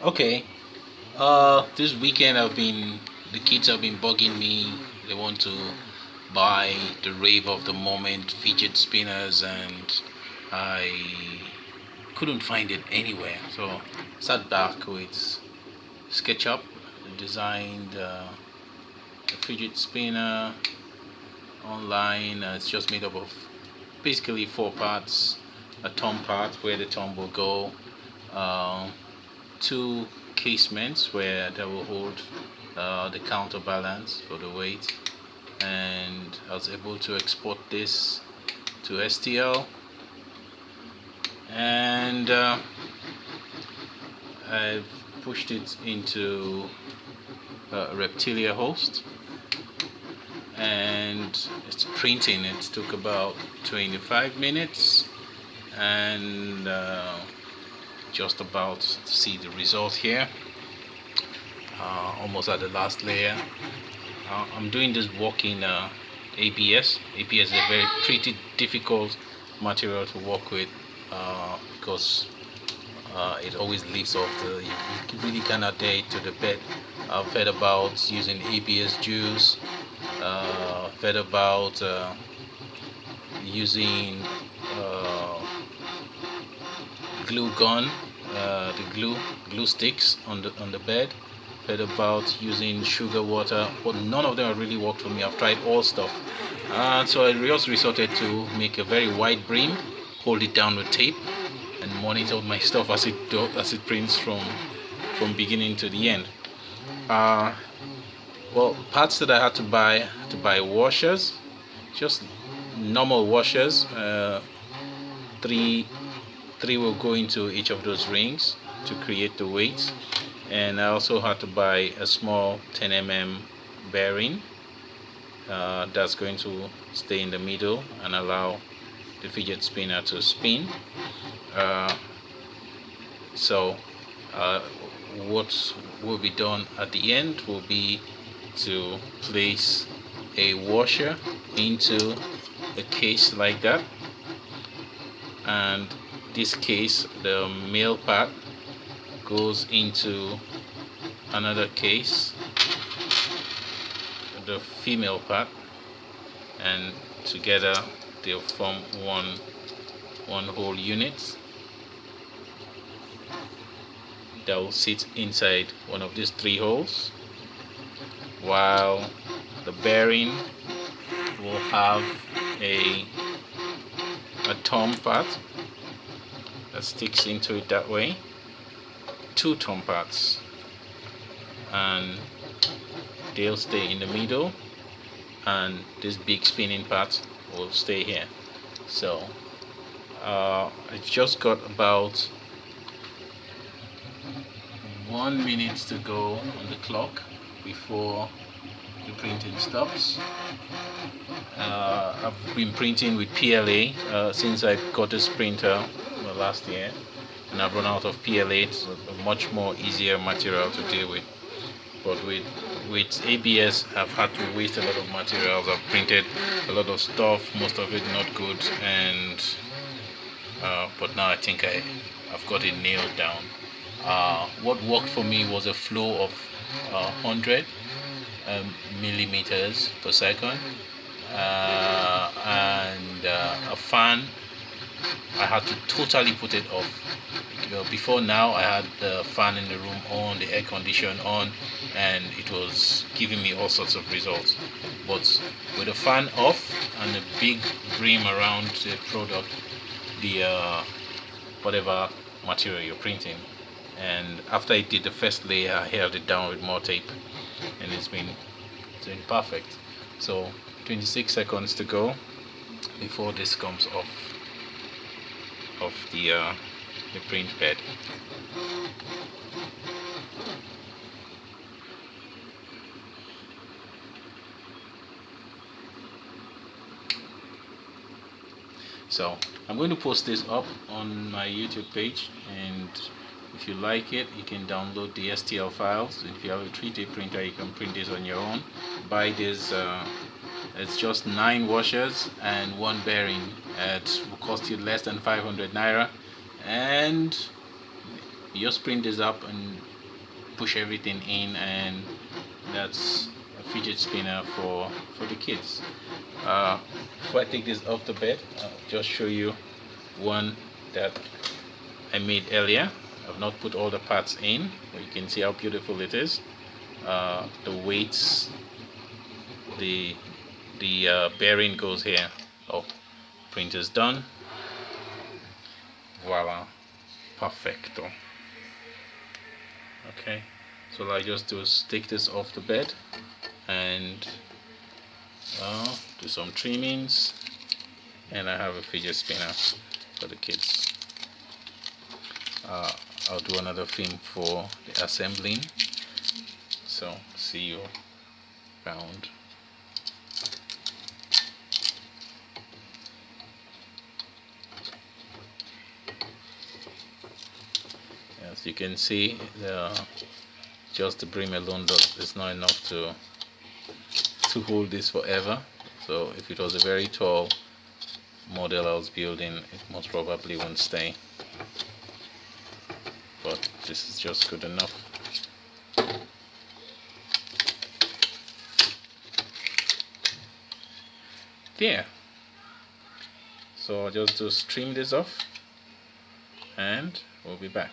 Okay. This weekend the kids have been bugging me. They want to buy the rave of the moment fidget spinners, and I couldn't find it anywhere. So sat back with SketchUp, designed a fidget spinner online. It's just made up of basically four parts: a thumb part where the thumb will go, uh, two casements where they will hold the counterbalance for the weight, and I was able to export this to STL, and I've pushed it into a Reptilia host, and it's printing. It took about 25 minutes, and just about to see the result here. Almost at the last layer. I'm doing this work in ABS. ABS is a very pretty difficult material to work with because it always leaves off you really cannot adhere it to the bed. I've heard about using ABS juice, heard about using glue gun, the glue sticks on the bed. Heard about using sugar water, but none of them have really worked for me. I've tried all stuff, so I just resorted to make a very wide brim, hold it down with tape, and monitor my stuff as it prints from beginning to the end. Well, parts that I had to buy washers, just normal washers. Three will go into each of those rings to create the weight, and I also had to buy a small 10 mm bearing that's going to stay in the middle and allow the fidget spinner to spin. So what will be done at the end will be to place a washer into a case like that, and this case, the male part goes into another case, the female part, and together they'll form one whole unit that will sit inside one of these three holes, while the bearing will have a thumb part that sticks into it that way, two thumb parts, and they'll stay in the middle, and this big spinning part will stay here. So I just got about 1 minute to go on the clock before the printing stops. I've been printing with PLA since I got this printer last year, and I've run out of PLA. It's a much more easier material to deal with. But with ABS, I've had to waste a lot of materials. I've printed a lot of stuff, most of it not good, and but now I think I've got it nailed down. What worked for me was a flow of 100 millimeters per second, and a fan. I had to totally put it off. Before now, I had the fan in the room on, the air condition on, and it was giving me all sorts of results. But with the fan off and a big brim around the product, the whatever material you're printing, and after I did the first layer, I held it down with more tape, and it's been perfect. So 26 seconds to go before this comes off the print bed. So I'm going to post this up on my YouTube page, and if you like it, you can download the STL files. If you have a 3D printer, you can print this on your own. Buy this. It's just 9 washers and 1 bearing. It will cost you less than 500 naira, and you just print this up and push everything in, and that's a fidget spinner for the kids. Before I take this off the bed, I'll just show you one that I made earlier. I've not put all the parts in, but you can see how beautiful it is. The weights, the bearing goes here. Oh, print is done. Voila, perfecto. Okay, so all I just do is take this off the bed and do some trimmings, and I have a fidget spinner for the kids. I'll do another film for the assembling, so see you around. As you can see, just the brim alone is not enough to hold this forever. So if it was a very tall model I was building, it most probably won't stay, but this is just good enough. There. So I'll just trim this off and we'll be back.